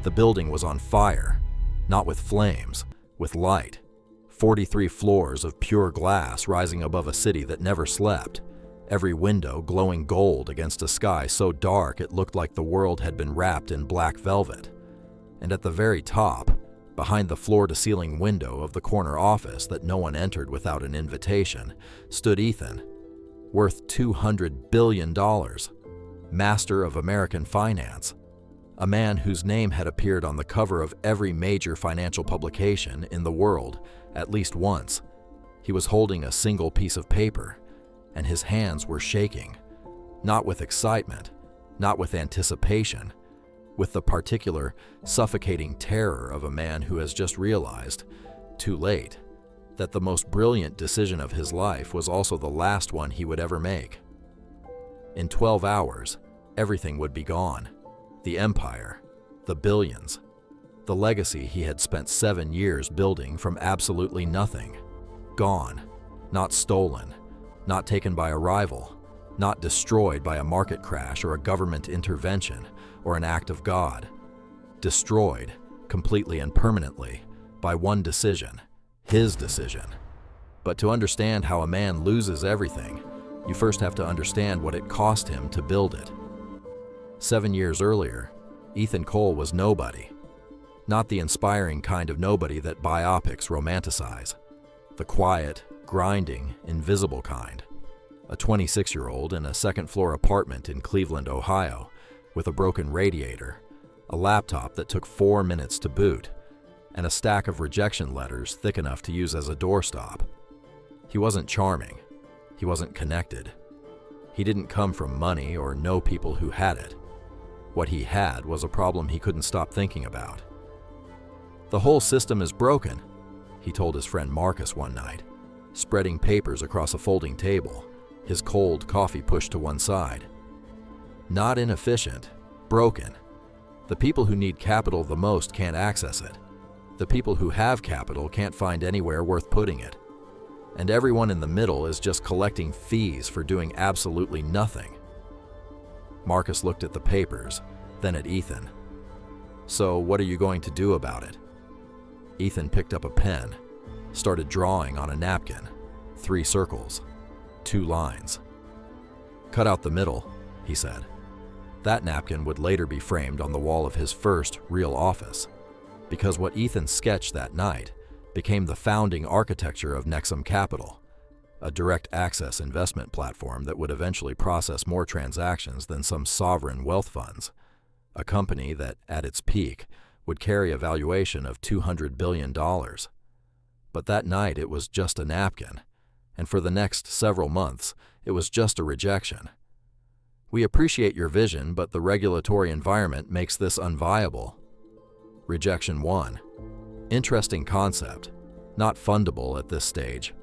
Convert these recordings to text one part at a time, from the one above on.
The building was on fire, not with flames, with light. 43 floors of pure glass rising above a city that never slept, every window glowing gold against a sky so dark it looked like the world had been wrapped in black velvet. And at the very top, behind the floor-to-ceiling window of the corner office that no one entered without an invitation, stood Ethan, worth $200 billion, master of American finance, a man whose name had appeared on the cover of every major financial publication in the world at least once. He was holding a single piece of paper, and his hands were shaking, not with excitement, not with anticipation, with the particular suffocating terror of a man who has just realized, too late, that the most brilliant decision of his life was also the last one he would ever make. In 12 hours, everything would be gone. The empire, the billions, the legacy he had spent 7 years building from absolutely nothing. Gone, not stolen, not taken by a rival, not destroyed by a market crash or a government intervention or an act of God. Destroyed, completely and permanently, by one decision, his decision. But to understand how a man loses everything, you first have to understand what it cost him to build it. 7 years earlier, Ethan Cole was nobody. Not the inspiring kind of nobody that biopics romanticize. The quiet, grinding, invisible kind. A 26-year-old in a second-floor apartment in Cleveland, Ohio, with a broken radiator, a laptop that took 4 minutes to boot, and a stack of rejection letters thick enough to use as a doorstop. He wasn't charming. He wasn't connected. He didn't come from money or know people who had it. What he had was a problem he couldn't stop thinking about. "The whole system is broken," he told his friend Marcus one night, spreading papers across a folding table, his cold coffee pushed to one side. "Not inefficient, broken. The people who need capital the most can't access it. The people who have capital can't find anywhere worth putting it. And everyone in the middle is just collecting fees for doing absolutely nothing." Marcus looked at the papers, then at Ethan. "So what are you going to do about it?" Ethan picked up a pen, started drawing on a napkin, 3 circles, 2 lines. "Cut out the middle," he said. That napkin would later be framed on the wall of his first real office, because what Ethan sketched that night became the founding architecture of Nexum Capital, a direct access investment platform that would eventually process more transactions than some sovereign wealth funds, a company that, at its peak, would carry a valuation of $200 billion. But that night it was just a napkin, and for the next several months it was just a rejection. "We appreciate your vision, but the regulatory environment makes this unviable." Rejection 1. Interesting concept, not fundable at this stage.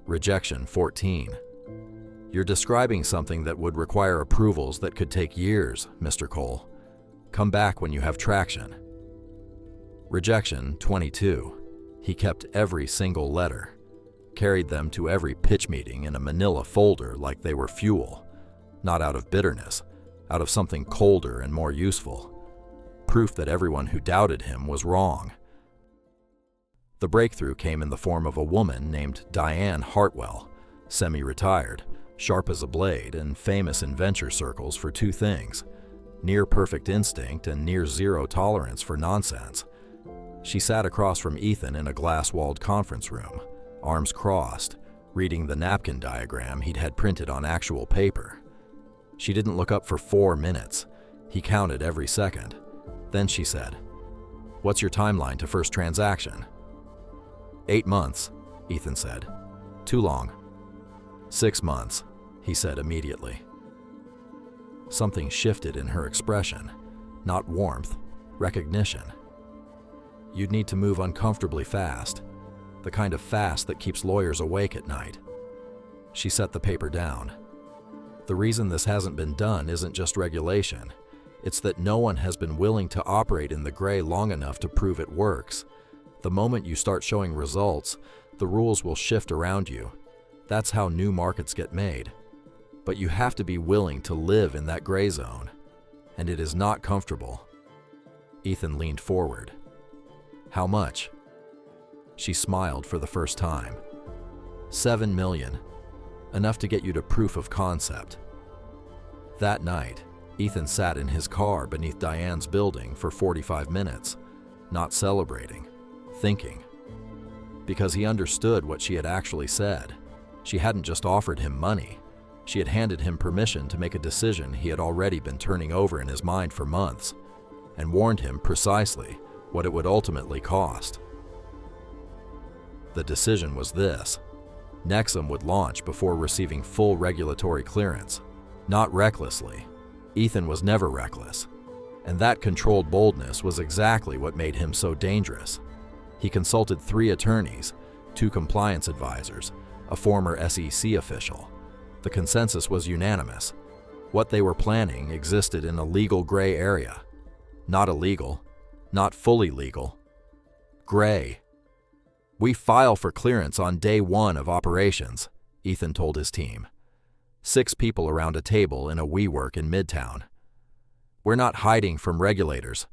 Rejection 14. "You're describing something that would require approvals that could take years, Mr. Cole. Come back when you have traction." Rejection 22. He kept every single letter, carried them to every pitch meeting in a manila folder like they were fuel, not out of bitterness, out of something colder and more useful. Proof that everyone who doubted him was wrong. The breakthrough came in the form of a woman named Diane Hartwell, semi-retired, sharp as a blade, and famous in venture circles for 2 things: near-perfect instinct and near-zero tolerance for nonsense. She sat across from Ethan in a glass-walled conference room, arms crossed, reading the napkin diagram he'd had printed on actual paper. She didn't look up for 4 minutes. He counted every second. Then she said, "What's your timeline to first transaction?" 8 months, Ethan said. "Too long." 6 months, he said immediately. Something shifted in her expression, not warmth, recognition. "You'd need to move uncomfortably fast, the kind of fast that keeps lawyers awake at night." She set the paper down. "The reason this hasn't been done isn't just regulation. It's that no one has been willing to operate in the gray long enough to prove it works. The moment you start showing results, the rules will shift around you. That's how new markets get made. But you have to be willing to live in that gray zone, and it is not comfortable." Ethan leaned forward. How much? She smiled for the first time. 7 million. Enough to get you to proof of concept. That night, Ethan sat in his car beneath Diane's building for 45 minutes, not celebrating, thinking. Because he understood what she had actually said. She hadn't just offered him money. She had handed him permission to make a decision he had already been turning over in his mind for months, and warned him precisely what it would ultimately cost. The decision was this: Nexum would launch before receiving full regulatory clearance, not recklessly. Ethan was never reckless, and that controlled boldness was exactly what made him so dangerous. He consulted 3 attorneys, 2 compliance advisors, a former SEC official. The consensus was unanimous. What they were planning existed in a legal gray area. Not illegal, not fully legal. Gray. We file for clearance on day 1 of operations, Ethan told his team. 6 people around a table in a WeWork in Midtown. We're not hiding from regulators.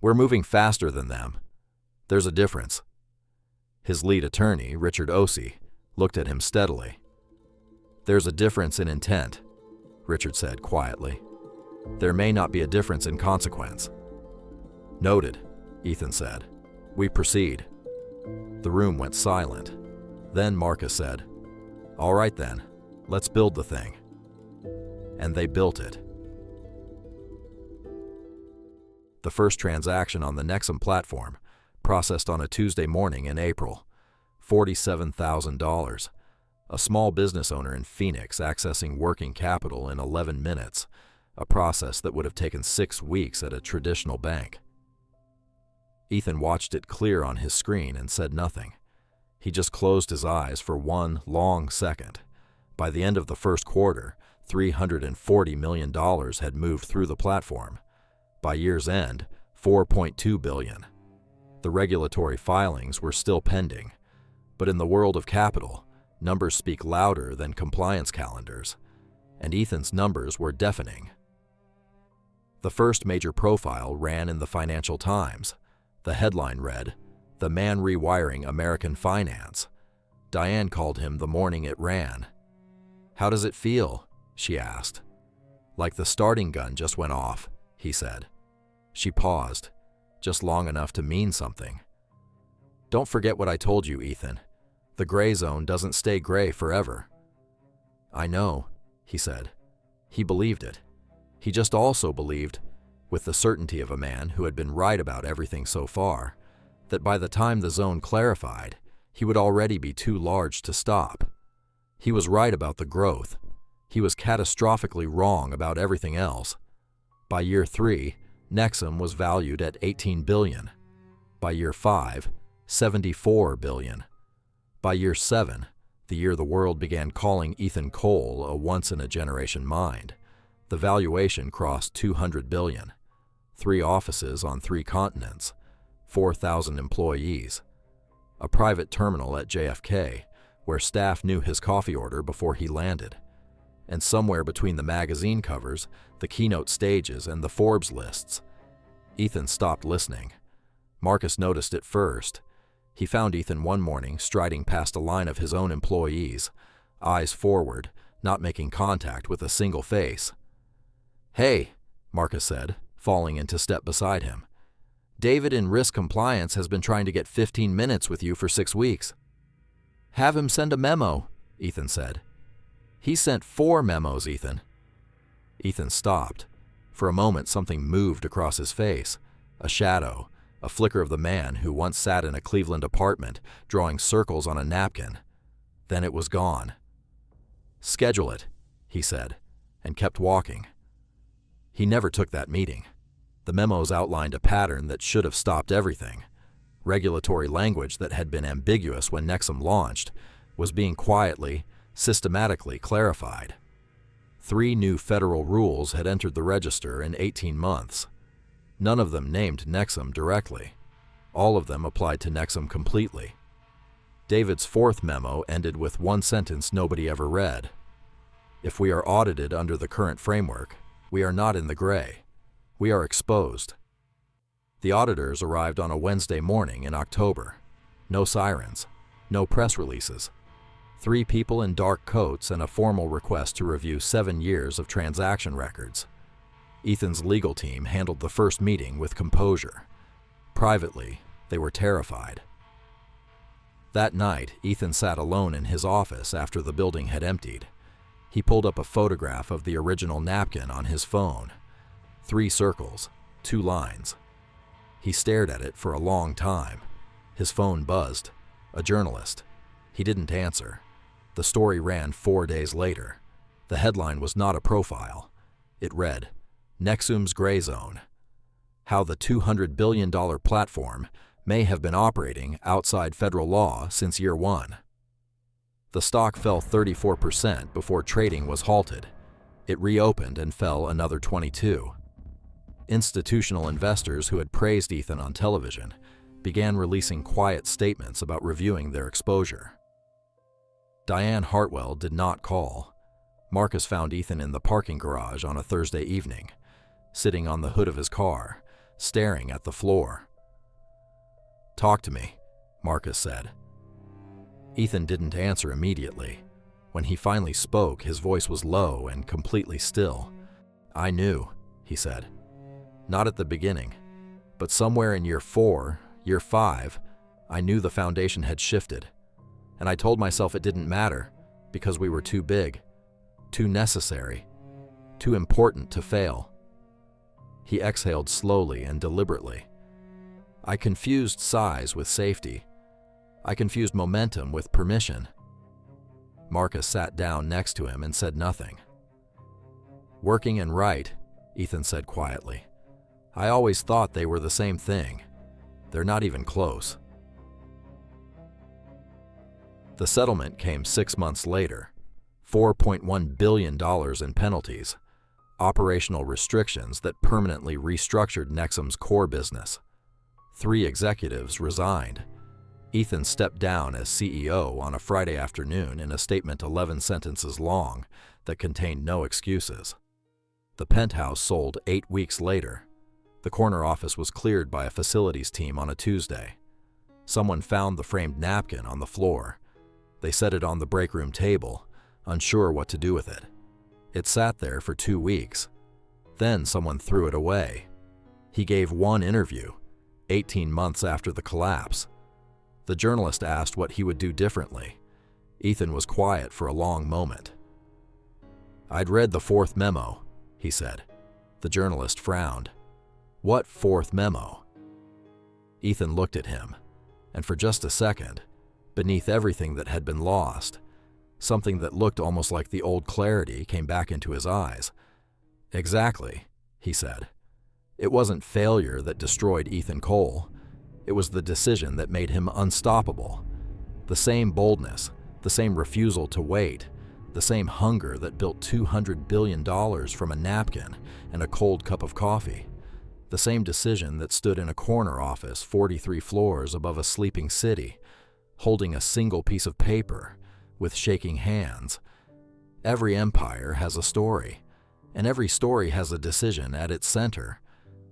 We're moving faster than them. There's a difference. His lead attorney, Richard Ossie, looked at him steadily. There's a difference in intent, Richard said quietly. There may not be a difference in consequence. Noted, Ethan said. We proceed. The room went silent. Then Marcus said, All right then, let's build the thing. And they built it. The first transaction on the Nexum platform, processed on a Tuesday morning in April. $47,000. A small business owner in Phoenix accessing working capital in 11 minutes, a process that would have taken 6 weeks at a traditional bank. Ethan watched it clear on his screen and said nothing. He just closed his eyes for one long second. By the end of the first quarter, $340 million had moved through the platform. By year's end, $4.2 billion. The regulatory filings were still pending. But in the world of capital, numbers speak louder than compliance calendars, and Ethan's numbers were deafening. The first major profile ran in the Financial Times. The headline read, "The Man Rewiring American Finance." Diane called him the morning it ran. How does it feel? She asked. Like the starting gun just went off, he said. She paused, just long enough to mean something. Don't forget what I told you, Ethan. The gray zone doesn't stay gray forever. I know, he said. He believed it. He just also believed, with the certainty of a man who had been right about everything so far, that by the time the zone clarified, he would already be too large to stop. He was right about the growth. He was catastrophically wrong about everything else. By year 3, Nexum was valued at $18 billion. By year 5, $74 billion. By year 7, the year the world began calling Ethan Cole a once-in-a-generation mind, the valuation crossed $200 billion. 3 offices on 3 continents, 4,000 employees. A private terminal at JFK, where staff knew his coffee order before he landed. And somewhere between the magazine covers, the keynote stages, and the Forbes lists. Ethan stopped listening. Marcus noticed it first. He found Ethan one morning striding past a line of his own employees, eyes forward, not making contact with a single face. Hey, Marcus said, falling into step beside him. David in risk compliance has been trying to get 15 minutes with you for 6 weeks. Have him send a memo, Ethan said. He sent 4 memos, Ethan. Ethan stopped. For a moment, something moved across his face. A shadow, a flicker of the man who once sat in a Cleveland apartment, drawing circles on a napkin. Then it was gone. Schedule it, he said, and kept walking. He never took that meeting. The memos outlined a pattern that should have stopped everything. Regulatory language that had been ambiguous when Nexum launched was being quietly, systematically clarified. 3 new federal rules had entered the register in 18 months. None of them named Nexum directly. All of them applied to Nexum completely. David's 4th memo ended with one sentence nobody ever read. If we are audited under the current framework, we are not in the gray. We are exposed. The auditors arrived on a Wednesday morning in October. No sirens, no press releases. 3 people in dark coats and a formal request to review 7 years of transaction records. Ethan's legal team handled the first meeting with composure. Privately, they were terrified. That night, Ethan sat alone in his office after the building had emptied. He pulled up a photograph of the original napkin on his phone. 3 circles, 2 lines. He stared at it for a long time. His phone buzzed. A journalist. He didn't answer. The story ran 4 days later. The headline was not a profile. It read, "Nexum's Gray Zone. How the $200 billion platform may have been operating outside federal law since year 1. The stock fell 34% before trading was halted. It reopened and fell another 22%. Institutional investors who had praised Ethan on television began releasing quiet statements about reviewing their exposure. Diane Hartwell did not call. Marcus found Ethan in the parking garage on a Thursday evening, sitting on the hood of his car, staring at the floor. "Talk to me," Marcus said. Ethan didn't answer immediately. When he finally spoke, his voice was low and completely still. "I knew," he said. "Not at the beginning, but somewhere in year 4, year 5, I knew the foundation had shifted. And I told myself it didn't matter because we were too big, too necessary, too important to fail." He exhaled slowly and deliberately. "I confused size with safety. I confused momentum with permission." Marcus sat down next to him and said nothing. "Working and right," Ethan said quietly. "I always thought they were the same thing. They're not even close." The settlement came 6 months later. $4.1 billion in penalties, operational restrictions that permanently restructured Nexum's core business. 3 executives resigned. Ethan stepped down as CEO on a Friday afternoon in a statement 11 sentences long that contained no excuses. The penthouse sold 8 weeks later. The corner office was cleared by a facilities team on a Tuesday. Someone found the framed napkin on the floor. They set it on the break room table, unsure what to do with it. It sat there for 2 weeks. Then someone threw it away. He gave one interview, 18 months after the collapse. The journalist asked what he would do differently. Ethan was quiet for a long moment. "I'd read the 4th memo," he said. The journalist frowned. "What 4th memo?" Ethan looked at him, and for just a second, beneath everything that had been lost, something that looked almost like the old clarity came back into his eyes. "Exactly," he said. "It wasn't failure that destroyed Ethan Cole. It was the decision that made him unstoppable. The same boldness, the same refusal to wait, the same hunger that built $200 billion from a napkin and a cold cup of coffee. The same decision that stood in a corner office 43 floors above a sleeping city, holding a single piece of paper, with shaking hands. Every empire has a story, and every story has a decision at its center.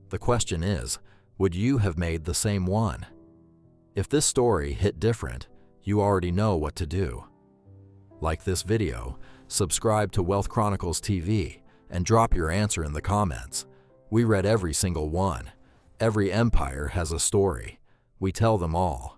The question is, would you have made the same one? If this story hit different, you already know what to do. Like this video, subscribe to Wealth Chronicles TV, and drop your answer in the comments. We read every single one. Every empire has a story. We tell them all.